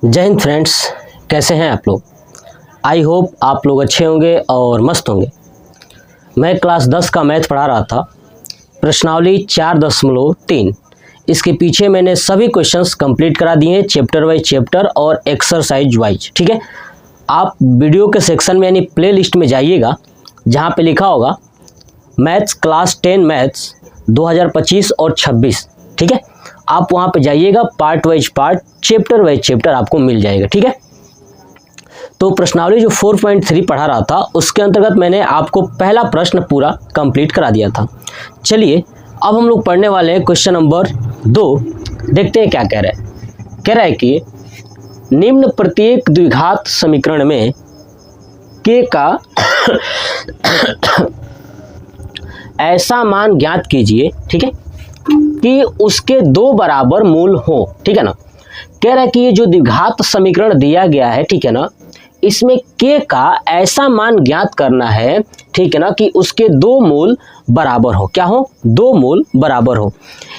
जय हिंद फ्रेंड्स, कैसे हैं आप लोग। आई होप आप लोग अच्छे होंगे और मस्त होंगे। मैं क्लास 10 का मैथ पढ़ा रहा था, प्रश्नावली 4.3। इसके पीछे मैंने सभी क्वेश्चंस कंप्लीट करा दिए, चैप्टर वाइज चैप्टर और एक्सरसाइज वाइज। ठीक है, आप वीडियो के सेक्शन में यानी प्ले लिस्ट में जाइएगा, जहाँ पे लिखा होगा मैथ्स क्लास 10 मैथ्स 2025 और 26। ठीक है, आप वहाँ पे जाइएगा, part wise part, chapter wise chapter आपको मिल जाएगा। ठीक है, तो प्रश्नावली जो 4.3 पढ़ा रहा था उसके अंतर्गत मैंने आपको पहला प्रश्न पूरा कंप्लीट करा दिया था। चलिए अब हम लोग पढ़ने वाले हैं क्वेश्चन नंबर 2। देखते हैं क्या कह रहा है। कह रहा है कि निम्न प्रत्येक द्विघात समीकरण में k का ऐसा मान ज्ञात कीजिए, ठीक है, कि उसके दो बराबर मूल हो। ठीक है ना, कह रहा है कि ये जो द्विघात समीकरण दिया गया है, ठीक है ना, इसमें k का ऐसा मान ज्ञात करना है, ठीक है ना, कि उसके दो मूल बराबर हो। क्या हो? दो मूल बराबर हो।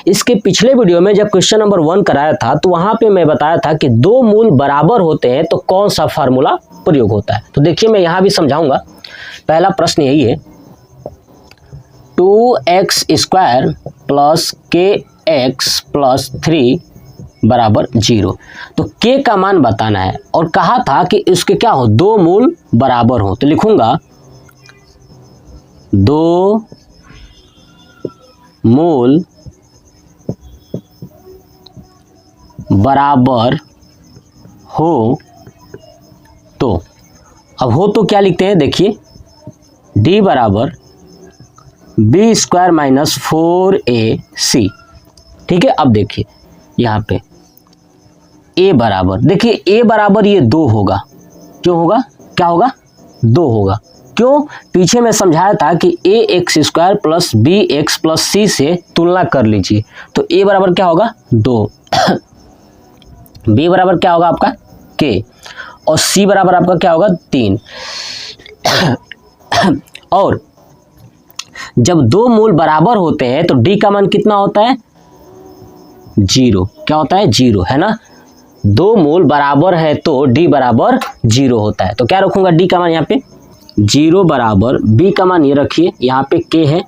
इसके पिछले वीडियो में जब क्वेश्चन नंबर 1 कराया था तो वहां पे मैं बताया था कि दो मूल बराबर होते हैं तो कौन सा फार्मूला प्रयोग होता है। तो देखिए मैं यहां भी समझाऊंगा। पहला प्रश्न यही है, 2x² प्लस kx प्लस 3 बराबर 0। तो k का मान बताना है और कहा था कि इसके क्या हो, दो मूल बराबर हो। तो लिखूंगा दो मूल बराबर हो तो, अब हो तो क्या लिखते हैं, देखिए d बराबर b² माइनस 4ac। ठीक है, अब देखिए यहाँ पे a बराबर, देखिए a बराबर ये 2 होगा। क्यों होगा? क्या होगा? 2 होगा। क्यों? पीछे मैं समझाया था कि ax² plus bx plus c से तुलना कर लीजिए। तो a बराबर क्या होगा? 2 b बराबर क्या होगा आपका? k और c बराबर आपका क्या होगा? 3। और जब दो मूल बराबर होते हैं तो d का मान कितना होता है? 0। क्या होता है? 0, है ना। दो मूल बराबर है तो d बराबर 0 होता है। तो क्या रखूंगा d का मान यहाँ पे? 0 बराबर b का मान ये रखिए, यहाँ पे k है,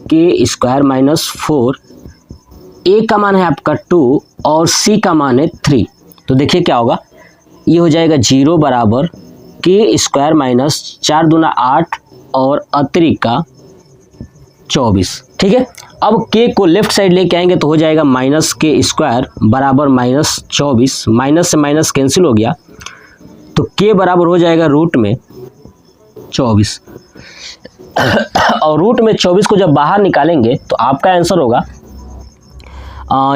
k² माइनस 4, a का मान है आपका 2 और c का मान है 3। तो देखिए क्या होगा, ये हो जाएगा 0 बराबर k² माइनस 4 दूना 8 और अतिरिक्त का 24। ठीक है, अब k को लेफ्ट साइड लेके आएंगे तो हो जाएगा माइनस k² बराबर माइनस 24। माइनस से माइनस कैंसिल हो गया तो k बराबर हो जाएगा रूट में 24। और रूट में 24 को जब बाहर निकालेंगे तो आपका आंसर होगा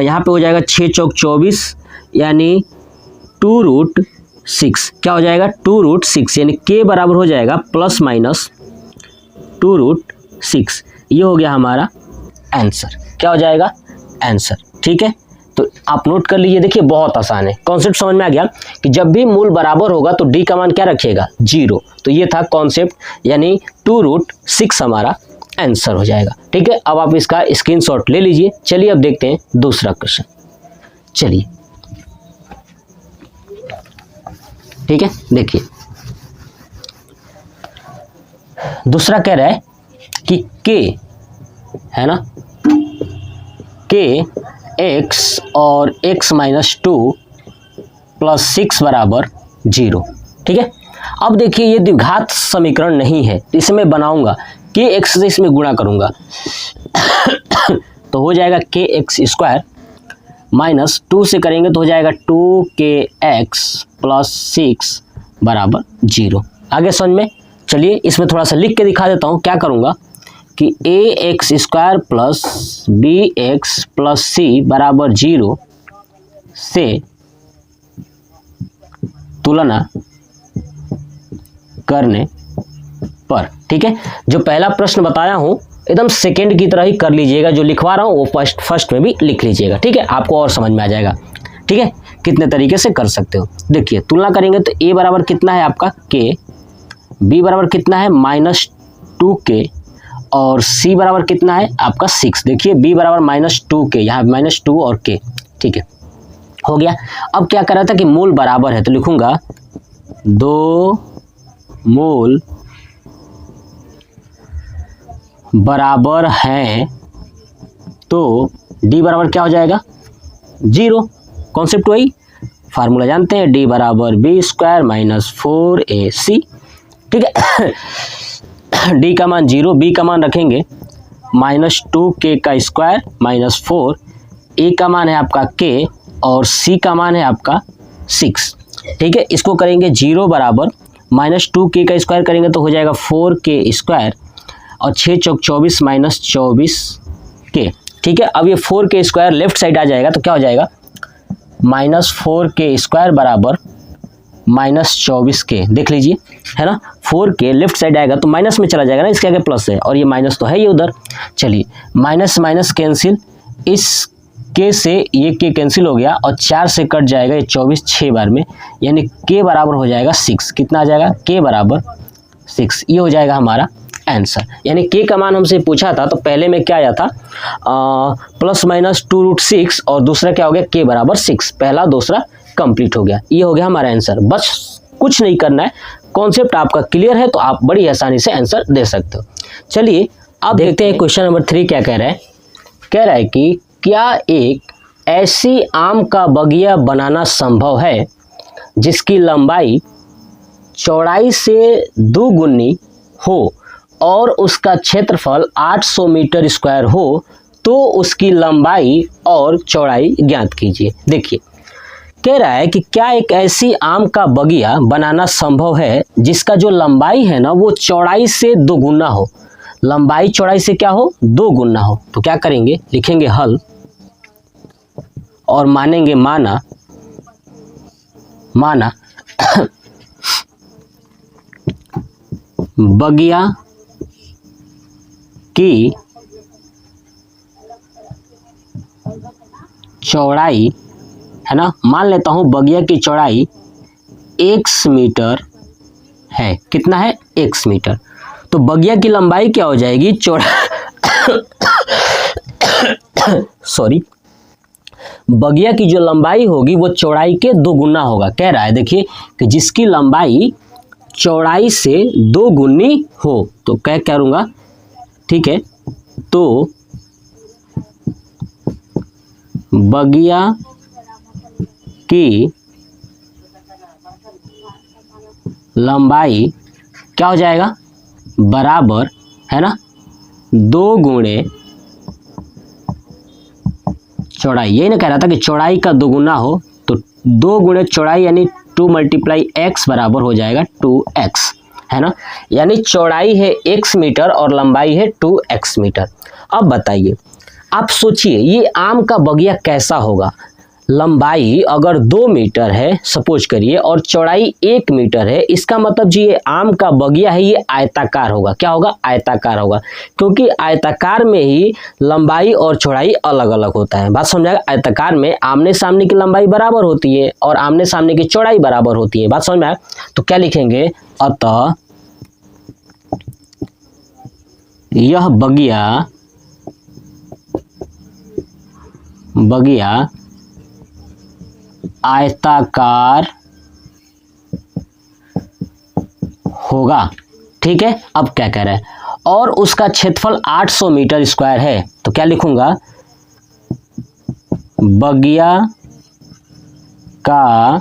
यहाँ पे हो जाएगा 6 चौक 24 यानी 2√6। क्या हो जाएगा? 2√6 यानी k बराबर हो जाएगा प्लस माइनस 2√6। ये हो गया हमारा आंसर। क्या हो जाएगा? आंसर। ठीक है, तो आप नोट कर लीजिए। देखिए बहुत आसान है, कॉन्सेप्ट समझ में आ गया कि जब भी मूल बराबर होगा तो d का मान क्या रखिएगा? 0। तो ये था कॉन्सेप्ट, यानी 2√6 हमारा आंसर हो जाएगा। ठीक है, अब आप इसका स्क्रीनशॉट ले लीजिए। चलिए अब देखते हैं दूसरा क्वेश्चन। चलिए ठीक है, देखिए दूसरा कह रहा है कि k है ना, k x और x माइनस 2 प्लस 6 बराबर 0। ठीक है, अब देखिए ये द्विघात समीकरण नहीं है, इसे मैं बनाऊंगा, kx से इसमें गुणा करूंगा तो हो जाएगा kx² माइनस 2 से करेंगे तो हो जाएगा 2kx प्लस 6 बराबर 0। आगे समझ में? चलिए इसमें थोड़ा सा लिख के दिखा देता हूँ। क्या करूँगा कि ax² plus bx plus c बराबर 0 से तुलना करने पर, ठीक है, जो पहला प्रश्न बताया हूँ एकदम सेकंड की तरह ही कर लीजिएगा। जो लिखवा रहा हूँ वो फर्स्ट में भी लिख लीजिएगा। ठीक है, आपको और समझ में आ जाएगा। ठीक है, कितने तरीके से कर सकते हो। देखिए तुलना करेंगे तो a बराबर कितना है आपका? k, b बराबर कितना है? माइनस 2k और c बराबर कितना है आपका? 6। देखिए b बराबर माइनस 2k, यहाँ माइनस 2 और k। ठीक है, हो गया। अब क्या कर रहा था कि मोल बराबर है, तो लिखूंगा 2 मोल बराबर है तो D बराबर क्या हो जाएगा 0। कॉन्सेप्ट वही, फार्मूला जानते हैं, D बराबर B स्क्वायर माइनस 4AC। ठीक है। D का मान 0, B का मान रखेंगे -2K का स्क्वायर माइनस 4, A का मान है आपका K और C का मान है आपका 6। ठीक है, इसको करेंगे 0 बराबर -2K का स्क्वायर करेंगे तो हो जाएगा 4K स्क्वायर और 6 चौक 24 माइनस 24K। ठीक है, अब ये 4K स्क्वायर लेफ्ट साइड आ जाएगा तो क्या हो जाएगा -4K स्क्वायर बराबर -24K। देख लीजिए, है ना, 4K लेफ्ट साइड आएगा तो माइनस में चला जाएगा ना, इसके आगे प्लस है और ये माइनस तो है ये उधर। चलिए माइनस माइनस कैंसिल, इस K से ये K कैंसिल हो गया और 4 से कट जाएगा ये 24 6 बार में, यानी K बराबर हो जाएगा 6। कितना आ जाएगा K बराबर 6, ये हो जाएगा हमारा आंसर। यानी K का मान हमसे पूछा था तो पहले में क्या आया था +-2√6 और दूसरा क्या हो गया K बराबर 6। पहला दूसरा कंप्लीट हो गया, ये हो गया हमारा आंसर। बस कुछ नहीं करना है, कॉन्सेप्ट आपका क्लियर है तो आप बड़ी आसानी से आंसर दे सकते हो। चलिए अब देखते हैं क्वेश्चन नंबर 3 क्या कह रहा है। कह रहा है कि क्या एक ऐसी आम का बगिया बनाना संभव है जिसकी लंबाई चौड़ाई से 2 गुनी हो और उसका क्षेत्रफल 800 मीटर स्क्वायर हो, तो उसकी लंबाई और चौड़ाई ज्ञात कीजिए। देखिए कह रहा है कि क्या एक ऐसी आम का बगिया बनाना संभव है जिसका जो लंबाई है ना वो चौड़ाई से 2 गुना हो, लंबाई चौड़ाई से क्या हो 2 गुना हो। तो क्या करेंगे, लिखेंगे हल और मानेंगे माना बगिया की चौड़ाई, है ना, मान लेता हूं बगिया की चौड़ाई x मीटर है। कितना है x मीटर, तो बगिया की लंबाई क्या हो जाएगी सॉरी, बगिया की जो लंबाई होगी वो चौड़ाई के 2 गुना होगा। कह रहा है देखिए कि जिसकी लंबाई चौड़ाई से 2 गुनी हो, तो क्या करूँगा, ठीक है, तो बगिया की लंबाई क्या हो जाएगा बराबर, है ना, 2 गुणे चौड़ाई। यही ना कह रहा था कि चौड़ाई का 2 गुना हो, तो 2 गुणे चौड़ाई यानी 2 × x बराबर हो जाएगा 2x, है ना, यानी चौड़ाई है x मीटर और लंबाई है 2x मीटर। अब बताइए, आप सोचिए ये आम का बगिया कैसा होगा। लंबाई अगर 2 मीटर है सपोज करिए और चौड़ाई 1 मीटर है, इसका मतलब जी ये आम का बगिया है ये आयताकार होगा। क्या होगा, आयताकार होगा, क्योंकि आयताकार में ही लंबाई और चौड़ाई अलग अलग होता है। बात समझाएगा, आयताकार में आमने सामने की लंबाई बराबर होती है और आमने सामने की चौड़ाई बराबर होती है। बात समझ में आया, तो क्या लिखेंगे, अतः यह बगिया आयताकार होगा। ठीक है, अब क्या कह रहा है, और उसका क्षेत्रफल 800 मीटर स्क्वायर है, तो क्या लिखूंगा, बगिया का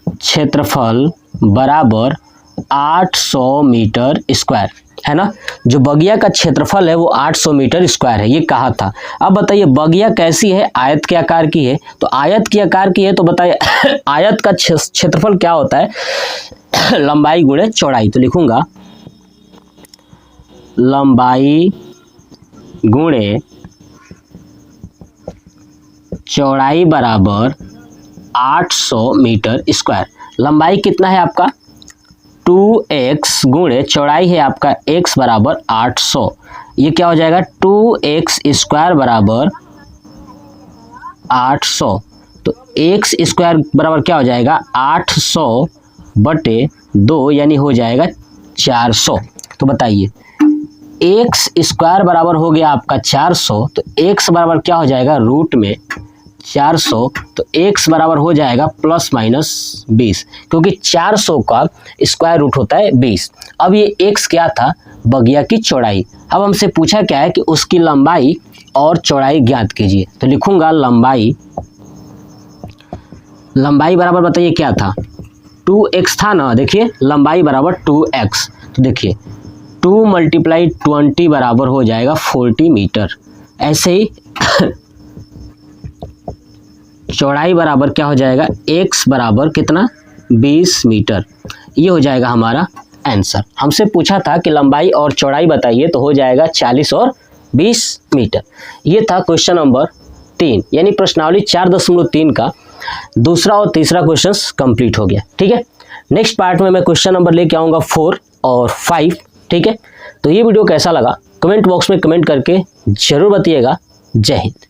क्षेत्रफल बराबर 800 मीटर स्क्वायर, है ना, जो बगिया का क्षेत्रफल है वो 800 मीटर स्क्वायर है, ये कहा था। अब बताइए बगिया कैसी है, आयत के आकार की है, तो आयत के आकार की है तो बताइए आयत का क्षेत्रफल क्या होता है लंबाई गुणे चौड़ाई। तो लिखूंगा लंबाई गुणे चौड़ाई बराबर 800 मीटर स्क्वायर। लंबाई कितना है आपका 2x गुणे चौड़ाई है आपका x बराबर 800, ये क्या हो जाएगा 2x स्क्वायर बराबर 800। तो x स्क्वायर बराबर क्या हो जाएगा 800/2 यानी हो जाएगा 400। तो बताइए एक्स स्क्वायर बराबर हो गया आपका 400, तो एक्स बराबर क्या हो जाएगा रूट में 400, तो एक्स बराबर हो जाएगा प्लस माइनस 20, क्योंकि 400 का स्क्वायर रूट होता है 20। अब ये एक्स क्या था, बगिया की चौड़ाई। अब हमसे पूछा क्या है कि उसकी लंबाई और चौड़ाई ज्ञात कीजिए। तो लिखूंगा लंबाई बराबर बताइए क्या था, 2x था ना। देखिए लंबाई बराबर 2x, तो देखिए 2 × 20 बराबर हो जाएगा 40 मीटर। ऐसे ही चौड़ाई बराबर क्या हो जाएगा, x बराबर कितना 20 मीटर। ये हो जाएगा हमारा आंसर। हमसे पूछा था कि लंबाई और चौड़ाई बताइए, तो हो जाएगा 40 और 20 मीटर। ये था क्वेश्चन नंबर 3, यानी प्रश्नावली 4.3 का दूसरा और तीसरा क्वेश्चंस कंप्लीट हो गया। ठीक है, नेक्स्ट पार्ट में मैं क्वेश्चन नंबर लेके आऊँगा 4 और 5। ठीक है, तो ये वीडियो कैसा लगा कमेंट बॉक्स में कमेंट करके जरूर बताइएगा। जय हिंद।